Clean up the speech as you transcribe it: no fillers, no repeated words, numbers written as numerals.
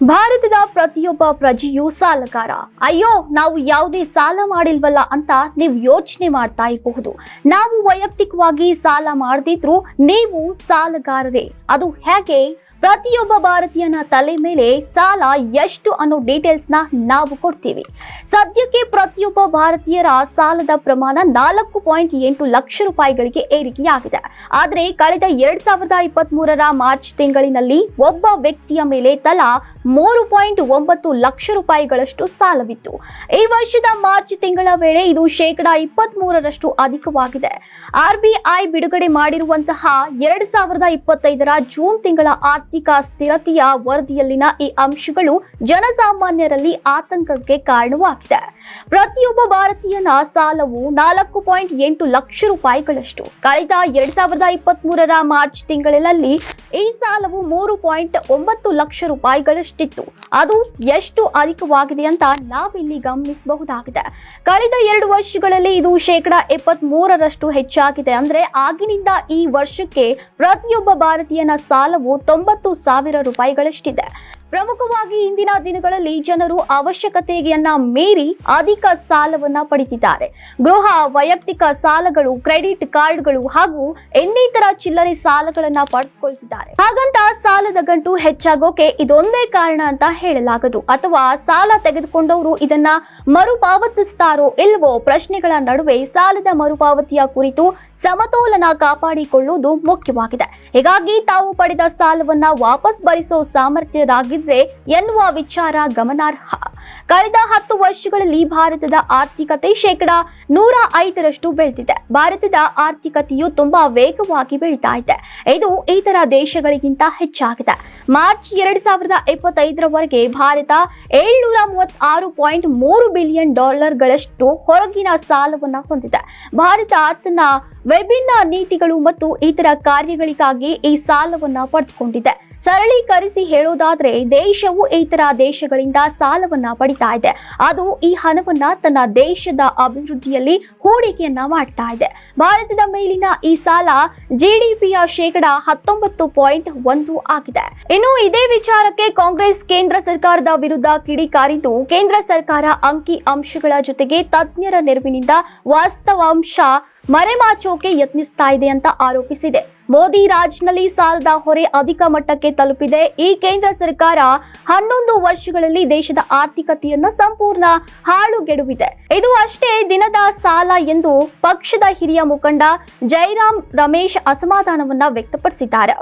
ಭಾರತದ ಪ್ರತಿಯೊಬ್ಬ ಪ್ರಜೆಯೂ ಸಾಲಗಾರ. ಅಯ್ಯೋ, ನಾವು ಯಾವುದೇ ಸಾಲ ಮಾಡಿಲ್ವಲ್ಲ ಅಂತ ನೀವು ಯೋಚನೆ ಮಾಡ್ತಾ ಇರಬಹುದು. ನಾವು ವೈಯಕ್ತಿಕವಾಗಿ ಸಾಲ ಮಾಡದಿದ್ರು ನೀವು ಸಾಲಗಾರರೇ. ಅದು ಹೇಗೆ? ಪ್ರತಿಯೊಬ್ಬ ಭಾರತೀಯನ ತಲೆ ಮೇಲೆ ಸಾಲ ಎಷ್ಟು ಅನ್ನೋ ಡೀಟೇಲ್ಸ್ ನಾವು ಕೊಡ್ತೀವಿ. ಸದ್ಯಕ್ಕೆ ಪ್ರತಿಯೊಬ್ಬ ಭಾರತೀಯರ ಸಾಲದ ಪ್ರಮಾಣ 4.8 ಲಕ್ಷ ರೂಪಾಯಿಗಳಿಗೆ ಏರಿಕೆಯಾಗಿದೆ. ಆದರೆ ಕಳೆದ 2023ರ ಮಾರ್ಚ್ ತಿಂಗಳಿನಲ್ಲಿ ಒಬ್ಬ ವ್ಯಕ್ತಿಯ ಮೇಲೆ ತಲಾ 3.9 ಲಕ್ಷ ರೂಪಾಯಿಗಳಷ್ಟು ಸಾಲವಿತ್ತು. ಈ ವರ್ಷದ ಮಾರ್ಚ್ ತಿಂಗಳ ವೇಳೆ ಇದು 23% ಅಧಿಕವಾಗಿದೆ. RBI ಬಿಡುಗಡೆ ಮಾಡಿರುವಂತಹ 2025ರ ಜೂನ್ ತಿಂಗಳ ಆರ್ಥಿಕ ಸ್ಥಿರತೆಯ ವರದಿಯಲ್ಲಿನ ಈ ಅಂಶಗಳು ಜನಸಾಮಾನ್ಯರಲ್ಲಿ ಆತಂಕಕ್ಕೆ ಕಾರಣವಾಗಿದೆ. ಪ್ರತಿಯೊಬ್ಬ ಭಾರತೀಯನ ಸಾಲವು 4.8 ಲಕ್ಷ ರೂಪಾಯಿಗಳಷ್ಟು. ಕಳೆದ 2023ರ ಮಾರ್ಚ್ ತಿಂಗಳಲ್ಲಿ ಈ ಸಾಲವು 3.9 ಲಕ್ಷ ರೂಪಾಯಿಗಳಷ್ಟಿತ್ತು. ಅದು ಎಷ್ಟು ಅಧಿಕವಾಗಿದೆ ಅಂತ ನಾವಿಲ್ಲಿ ಗಮನಿಸಬಹುದಾಗಿದೆ. ಕಳೆದ 2 ವರ್ಷಗಳಲ್ಲಿ ಇದು 73% ಹೆಚ್ಚಾಗಿದೆ. ಅಂದ್ರೆ ಆಗಿನಿಂದ ಈ ವರ್ಷಕ್ಕೆ ಪ್ರತಿಯೊಬ್ಬ ಭಾರತೀಯನ ಸಾಲವು 90,000 ರೂಪಾಯಿಗಳಷ್ಟಿದೆ. ಪ್ರಮುಖವಾಗಿ ಇಂದಿನ ದಿನಗಳಲ್ಲಿ ಜನರು ಅವಶ್ಯಕತೆಯನ್ನ ಮೀರಿ ಅಧಿಕ ಸಾಲವನ್ನ ಪಡೆದಿದ್ದಾರೆ. ಗೃಹ, ವೈಯಕ್ತಿಕ ಸಾಲಗಳು, ಕ್ರೆಡಿಟ್ ಕಾರ್ಡ್ಗಳು ಹಾಗೂ ಇನ್ನಿತರ ಚಿಲ್ಲರೆ ಸಾಲಗಳನ್ನ ಪಡೆದುಕೊಳ್ತಿದ್ದಾರೆ. ಹಾಗಂತ ಸಾಲದ ಗಂಟು ಹೆಚ್ಚಾಗೋಕೆ ಇದೊಂದೇ ಕಾರಣ ಅಂತ ಹೇಳಲಾಗದು. ಅಥವಾ ಸಾಲ ತೆಗೆದುಕೊಂಡವರು ಇದನ್ನ ಮರುಪಾವತಿಸ್ತಾರೋ ಇಲ್ವೋ ಪ್ರಶ್ನೆಗಳ ನಡುವೆ ಸಾಲದ ಮರುಪಾವತಿಯ ಕುರಿತು ಸಮತೋಲನ ಕಾಪಾಡಿಕೊಳ್ಳುವುದು ಮುಖ್ಯವಾಗಿದೆ. ಹೀಗಾಗಿ ತಾವು ಪಡೆದ ಸಾಲವನ್ನ ವಾಪಸ್ ಭರಿಸೋ ಸಾಮರ್ಥ್ಯದಾಗಿದ್ರೆ ಎನ್ನುವ ವಿಚಾರ ಗಮನಾರ್ಹ. ಕಳೆದ 10 ವರ್ಷಗಳಲ್ಲಿ ಭಾರತದ ಆರ್ಥಿಕತೆ 105% ಬೆಳೆದಿದೆ. ಭಾರತದ ಆರ್ಥಿಕತೆಯು ತುಂಬಾ ವೇಗವಾಗಿ ಬೆಳೀತಾ ಇದೆ. ಇದು ಇತರ ದೇಶಗಳಿಗಿಂತ ಹೆಚ್ಚಾಗಿದೆ. ಮಾರ್ಚ್ 2025ರವರೆಗೆ ಭಾರತ $736.3 ಬಿಲಿಯನ್ ಗಳಷ್ಟು ಹೊರಗಿನ ಸಾಲವನ್ನು ಹೊಂದಿದೆ. ಭಾರತ ತನ್ನ ವಿಭಿನ್ನ ನೀತಿಗಳು ಮತ್ತು ಇತರ ಕಾರ್ಯಗಳಿಗಾಗಿ ಈ ಸಾಲವನ್ನು ಪಡೆದುಕೊಂಡಿದೆ. ಸರಳೀಕರಿಸಿ ಹೇಳೋದಾದ್ರೆ ದೇಶವು ಇತರ ದೇಶಗಳಿಂದ ಸಾಲವನ್ನ ಪಡಿತಾ ಇದೆ. ಅದು ಈ ಹಣವನ್ನ ತನ್ನ ದೇಶದ ಅಭಿವೃದ್ಧಿಯಲ್ಲಿ ಹೂಡಿಕೆಯನ್ನ ಮಾಡ್ತಾ ಇದೆ. ಭಾರತದ ಮೇಲಿನ ಈ ಸಾಲ GDPಯ 19.1 ಆಗಿದೆ. ಇನ್ನು ಇದೇ ವಿಚಾರಕ್ಕೆ ಕಾಂಗ್ರೆಸ್ ಕೇಂದ್ರ ಸರ್ಕಾರದ ವಿರುದ್ಧ ಕಿಡಿಕಾರಿದ್ದು, ಕೇಂದ್ರ ಸರ್ಕಾರ ಅಂಕಿ ಅಂಶಗಳ ಜೊತೆಗೆ ತಜ್ಞರ ನೆರವಿನಿಂದ ವಾಸ್ತವಾಂಶ ಮರೆಮಾಚೋಕೆ ಯತ್ನಿಸ್ತಾ ಇದೆ ಅಂತ ಆರೋಪಿಸಿದೆ. ಮೋದಿ ರಾಜ್ನಲ್ಲಿ ಸಾಲದ ಹೊರೆ ಅಧಿಕ ಮಟ್ಟಕ್ಕೆ ತಲುಪಿದೆ. ಈ ಕೇಂದ್ರ ಸರ್ಕಾರ 11 ವರ್ಷಗಳಲ್ಲಿ ದೇಶದ ಆರ್ಥಿಕತೆಯನ್ನ ಸಂಪೂರ್ಣ ಹಾಳುಗೆಡುವಿದೆ. ಇದು ಅಷ್ಟೇ ದಿನದ ಸಾಲ ಎಂದು ಪಕ್ಷದ ಹಿರಿಯ ಮುಖಂಡ ಜೈರಾಮ್ ರಮೇಶ್ ಅಸಮಾಧಾನವನ್ನ ವ್ಯಕ್ತಪಡಿಸಿದ್ದಾರೆ.